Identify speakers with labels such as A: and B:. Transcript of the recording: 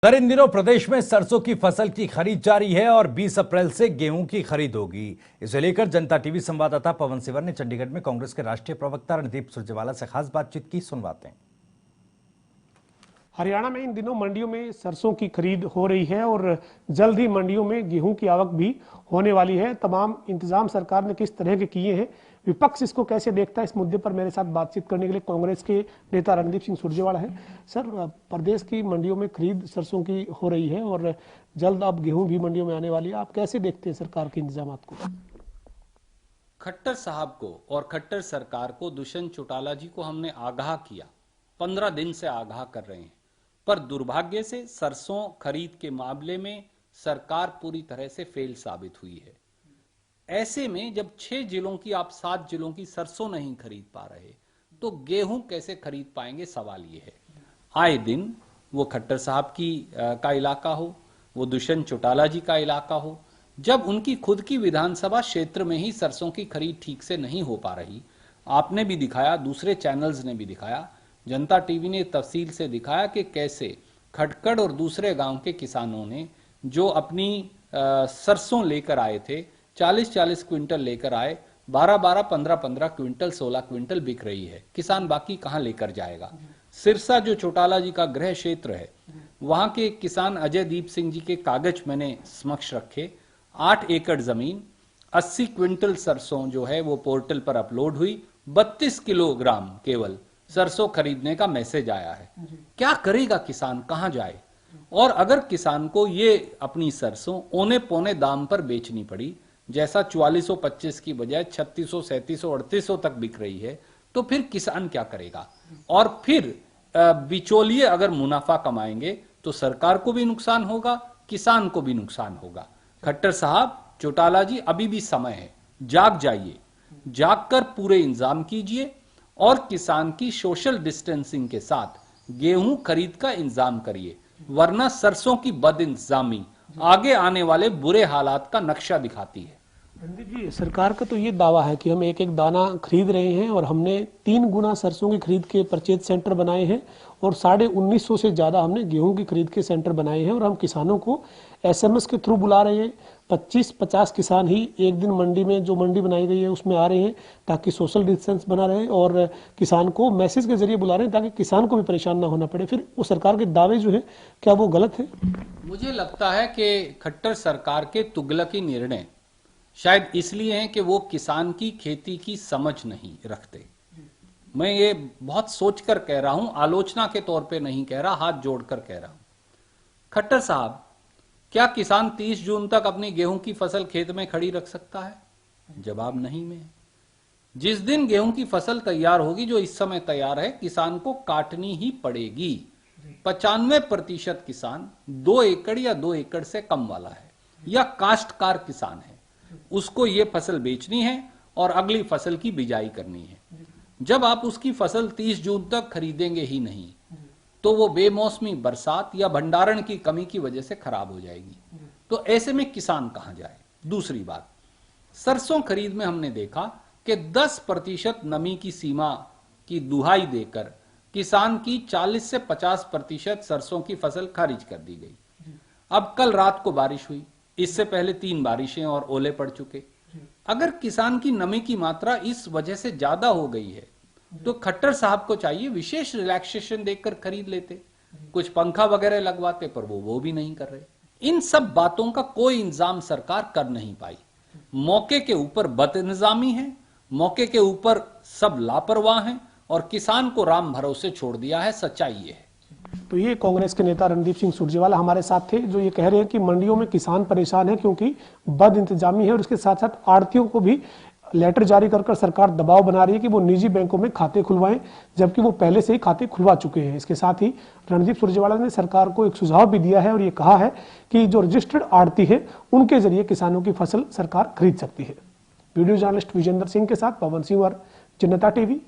A: Sir, इन दिनों प्रदेश में सरसों की फसल की खरीद जारी है और 20 अप्रैल से गेहूं की खरीद होगी। इसे लेकर जनता टीवी संवाददाता पवन सिवर ने चंडीगढ़ में कांग्रेस के राष्ट्रीय प्रवक्ता रणदीप सुरजेवाला से खास बातचीत की। सुनवाते हैं।
B: हरियाणा में इन दिनों मंडियों में सरसों की खरीद हो रही है और जल्द ही मंडियों में गेहूं की आवक भी होने वाली है। तमाम इंतजाम सरकार ने किस तरह के किए हैं, विपक्ष इसको कैसे देखता है, इस मुद्दे पर मेरे साथ बातचीत करने के लिए कांग्रेस के नेता रणदीप सिंह सुरजेवाला है। सर, प्रदेश की मंडियों में खरीद सरसों की हो रही है और जल्द अब गेहूं भी मंडियों में आने वाली है। आप कैसे देखते हैं सरकार के इंतजाम को?
C: खट्टर साहब को और खट्टर सरकार को, दुष्यंत चौटाला जी को हमने आगाह किया, 15 दिन से आगाह कर रहे हैं, पर दुर्भाग्य से सरसों खरीद के मामले में सरकार पूरी तरह से फेल साबित हुई है। ऐसे में जब 6 जिलों की आप 7 जिलों की सरसों नहीं खरीद पा रहे तो गेहूं कैसे खरीद पाएंगे, सवाल ये है। आए दिन वो खट्टर साहब का इलाका हो, वो दुष्यंत चौटाला जी का इलाका हो, जब उनकी खुद की विधानसभा क्षेत्र में ही सरसों की खरीद ठीक से नहीं हो पा रही, आपने भी दिखाया, दूसरे चैनल्स ने भी दिखाया, जनता टीवी ने तफसील से दिखाया कि कैसे खटकड़ और दूसरे गांव के किसानों ने जो अपनी सरसों लेकर आए थे, 40-40 क्विंटल लेकर आए, 12-12, 15-15 क्विंटल, 16 क्विंटल बिक रही है। किसान बाकी कहां लेकर जाएगा? सिरसा जो चौटाला जी का गृह क्षेत्र है, वहां के किसान अजय दीप सिंह जी के कागज मैंने समक्ष रखे। 8 एकड़ जमीन, 80 क्विंटल सरसों जो है वो पोर्टल पर अपलोड हुई, 32 किलोग्राम केवल सरसों खरीदने का मैसेज आया है। क्या करेगा किसान, कहां जाए? और अगर किसान को ये अपनी सरसों औने पौने दाम पर बेचनी पड़ी, जैसा 4425 की बजाय 3600, 3700, 3800 तक बिक रही है, तो फिर किसान क्या करेगा? और फिर बिचौलिए अगर मुनाफा कमाएंगे तो सरकार को भी नुकसान होगा, किसान को भी नुकसान होगा। खट्टर साहब, चौटाला जी, अभी भी समय है, जाग जाइए, जागकर पूरे इंतजाम कीजिए और किसान की सोशल डिस्टेंसिंग के साथ गेहूं खरीद का इंतजाम करिए, वरना सरसों की बदइंतजामी आगे आने वाले बुरे हालात का नक्शा दिखाती है।
B: रणदीप जी, सरकार का तो ये दावा है कि हम एक एक दाना खरीद रहे हैं और हमने 3 गुना सरसों की खरीद के परचेज सेंटर बनाए हैं और 1950 से ज्यादा हमने गेहूं की खरीद के सेंटर बनाए हैं और हम किसानों को SMS के थ्रू बुला रहे हैं। 25-50 किसान ही एक दिन मंडी में, जो मंडी बनाई गई है उसमें आ रहे हैं ताकि सोशल डिस्टेंस बना रहे, और किसान को मैसेज के जरिए बुला रहे हैं ताकि किसान को भी परेशान ना होना पड़े। फिर वो सरकार के दावे जो है, क्या वो गलत है?
C: मुझे लगता है कि खट्टर सरकार के तुगलकी निर्णय शायद इसलिए हैं कि वो किसान की खेती की समझ नहीं रखते। मैं ये बहुत सोचकर कह रहा हूं, आलोचना के तौर पे नहीं कह रहा, हाथ जोड़कर कह रहा हूं। खट्टर साहब, क्या किसान 30 जून तक अपनी गेहूं की फसल खेत में खड़ी रख सकता है? जवाब नहीं में। जिस दिन गेहूं की फसल तैयार होगी, जो इस समय तैयार है, किसान को काटनी ही पड़ेगी। 95% किसान 2 एकड़ या 2 एकड़ से कम वाला है या काश्तकार किसान है, उसको ये फसल बेचनी है और अगली फसल की बिजाई करनी है। जब आप उसकी फसल 30 जून तक खरीदेंगे ही नहीं तो वो बेमौसमी बरसात या भंडारण की कमी की वजह से खराब हो जाएगी। तो ऐसे में किसान कहां जाए? दूसरी बात, सरसों खरीद में हमने देखा कि 10% नमी की सीमा की दुहाई देकर किसान की 40 से 50% सरसों की फसल खारिज कर दी गई। अब कल रात को बारिश हुई, इससे पहले 3 बारिशें और ओले पड़ चुके। अगर किसान की नमी की मात्रा इस वजह से ज्यादा हो गई है तो खट्टर साहब को चाहिए विशेष रिलैक्सेशन देकर खरीद लेते, कुछ पंखा वगैरह लगवाते, पर वो भी नहीं कर रहे। इन सब बातों का कोई इंतजाम सरकार कर नहीं पाई। मौके के ऊपर बदइंतजामी है, मौके के ऊपर सब लापरवाह हैं और किसान को राम भरोसे छोड़ दिया है। सच्चाई ये है।
B: तो ये कांग्रेस के नेता रणदीप सिंह सुरजेवाला हमारे साथ थे, जो ये कह रहे हैं कि मंडियों में किसान परेशान है क्योंकि बद इंतजामी है और उसके साथ साथ आड़तियों को भी लेटर जारी कर सरकार दबाव बना रही है कि वो निजी बैंकों में खाते खुलवाएं, जबकि वो पहले से ही खाते खुलवा चुके हैं। इसके साथ ही रणदीप सुरजेवाला ने सरकार को एक सुझाव भी दिया है और ये कहा है कि जो रजिस्टर्ड आड़ती है उनके जरिए किसानों की फसल सरकार खरीद सकती है। वीडियो जर्नलिस्ट विजेंद्र सिंह के साथ पवन सिंह, जनता टीवी।